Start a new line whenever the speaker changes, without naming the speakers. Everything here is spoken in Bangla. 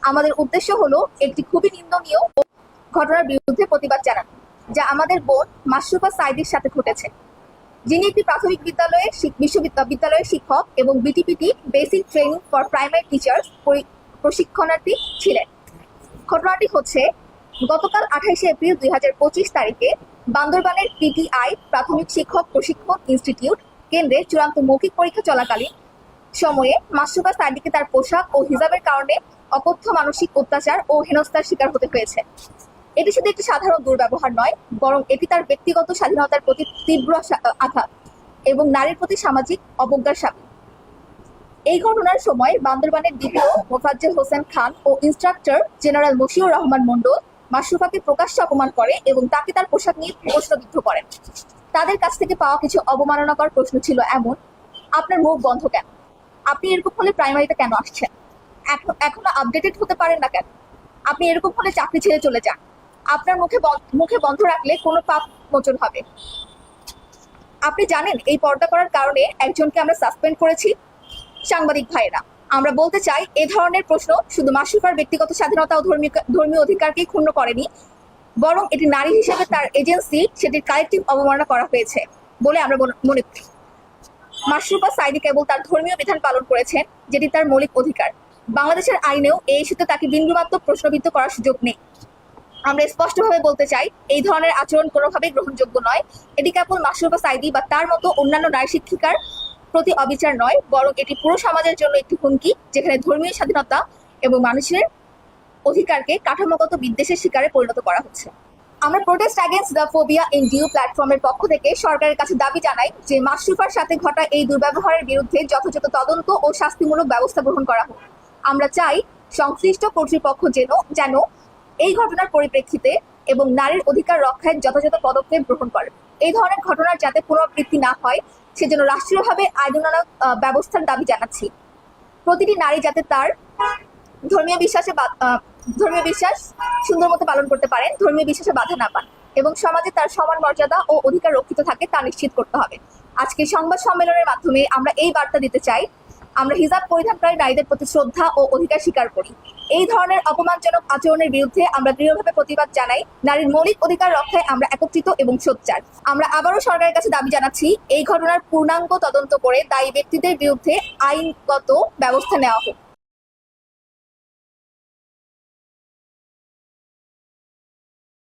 আমাদের উদ্দেশ্য হলো একটি খুবই নিন্দনীয় ঘটনার বিরুদ্ধে প্রতিবাদ জানানো, যা আমাদের বোন মাশরুফা সাঈদীর সাথে ঘটেছে, যিনি একটি প্রাথমিক বিদ্যালয়ের শিক্ষক এবং BTPT basic training for primary teachers প্রশিক্ষণার্থী ছিলেন। ঘটনাটি হচ্ছে গতকাল 28শে এপ্রিল 2025 তারিখে বান্দরবানের পিটিআই প্রাথমিক শিক্ষক প্রশিক্ষণ ইনস্টিটিউট কেন্দ্রে চূড়ান্ত মৌখিক পরীক্ষা চলাকালীন সময়ে মাশরুফা সাঈদীকে তার পোশাক ও হিজাবের কারণে অকথ্য মানসিক অত্যাচার ও হেনস্থার শিকার হতে হয়েছে। এটি শুধু একটি সাধারণ দুর্ব্যবহার নয়, বরং এটি তার ব্যক্তিগত স্বাধীনতার প্রতি তীব্র আঘাত এবং নারীর প্রতি সামাজিক অবজ্ঞার সামিল। এই ঘটনার সময় বান্দরবানের ডিপিও মোফাজ্জল হোসেন খান ও ইন্সট্রাক্টর জেনারেল মশিউর রহমান মণ্ডল মাশরুফাকে প্রকাশ্যে অপমান করে এবং তাকে তার পোশাক নিয়ে প্রশ্নবিদ্ধ করেন। তাদের কাছ থেকে পাওয়া কিছু অবমাননাকর প্রশ্ন ছিল এমন: আপনার মুখ বন্ধ কেন? আপনি এরকম হলে প্রাইমারিতে কেন আসছেন? এখনো আপডেটেড হতে পারেন না কেন? আপনি এরকম হলে চাকরি ছেড়ে চলে যান। আপনার মুখে বন্ধ রাখলে কোনো পাপ মোচন হবে। আপনি জানেন এই পর্দা করার কারণে একজনকে আমরা সাসপেন্ড করেছি। সাংবাদিক ভাইয়েরা, আমরা বলতে চাই, এ ধরনের প্রশ্ন শুধু মাশরুফার ব্যক্তিগত স্বাধীনতা ও ধর্মীয় অধিকারকেই ক্ষুণ্ণ করেনি, বরং এটি নারী হিসেবে তার এজেন্সি সেটির কালেকটিভ অবমাননা করা হয়েছে বলে আমরা মনে করি। মাশরুফা সাঈদী কেবল তার ধর্মীয় বিধান পালন করেছেন, যেটি তার মৌলিক অধিকার। বাংলাদেশের আইনেও এই ইস্যুতে তাকে বিন্দুমাত্র প্রশ্নবিদ্ধ করার সুযোগ নেই। আমরা স্পষ্টভাবে বলতে চাই, এই ধরনের আচরণ কোনোভাবেই গ্রহণযোগ্য নয়। এটি কেবল মাশরুফা সাঈদী বা তার মতো অন্যান্য নারী শিক্ষিকার প্রতি অবিচার নয়, বরং এটি পুরো সমাজের জন্য একটি হুমকি, যেখানে ধর্মীয় স্বাধীনতা এবং মানুষের অধিকারকে কাঠামোগত বিদ্বেষের শিকারে পরিণত করা হচ্ছে। আমরা protest against the phobia in ডিউ প্ল্যাটফর্মের পক্ষ থেকে সরকারের কাছে দাবি জানাই যে মাশরুফার সাথে ঘটা এই দুর্ব্যবহারের বিরুদ্ধে যথাযথ তদন্ত ও শাস্তিমূলক ব্যবস্থা গ্রহণ করা হোক। আমরা চাই সংশ্লিষ্ট কর্তৃপক্ষ যেন এই ঘটনার পরিপ্রেক্ষিতে এবং নারীর অধিকার রক্ষায় যথাযথ পদক্ষেপ গ্রহণ করে। এই ধরনের ঘটনার যাতে পুনরাবৃত্তি না হয়, সেজন্য রাষ্ট্রীয়ভাবে আইনানুগ ব্যবস্থার দাবি জানাচ্ছি। প্রতিটি নারী যাতে তার ধর্মীয় বিশ্বাস সুন্দর মতো পালন করতে পারেন, ধর্মীয় বিশ্বাসে বাধা না পান এবং সমাজে তার সমান মর্যাদা ও অধিকার রক্ষিত থাকে তা নিশ্চিত করতে হবে। আজকে সংবাদ সম্মেলনের মাধ্যমে আমরা এই বার্তা দিতে চাই, আমরা হিজাব পরিধানকারী নারীদের প্রতি শ্রদ্ধা ও অধিকার স্বীকার করি। এই ধরনের অপমানজনক আচরণের বিরুদ্ধে আমরা দৃঢ়ভাবে প্রতিবাদ জানাই। নারীর মৌলিক অধিকার রক্ষায় আমরা একত্রিত এবং সোচ্চার। আমরা আবারও সরকারের কাছে দাবি জানাচ্ছি, এই ঘটনার পূর্ণাঙ্গ তদন্ত করে দায়ী ব্যক্তিদের বিরুদ্ধে আইনগত ব্যবস্থা নেওয়া হোক।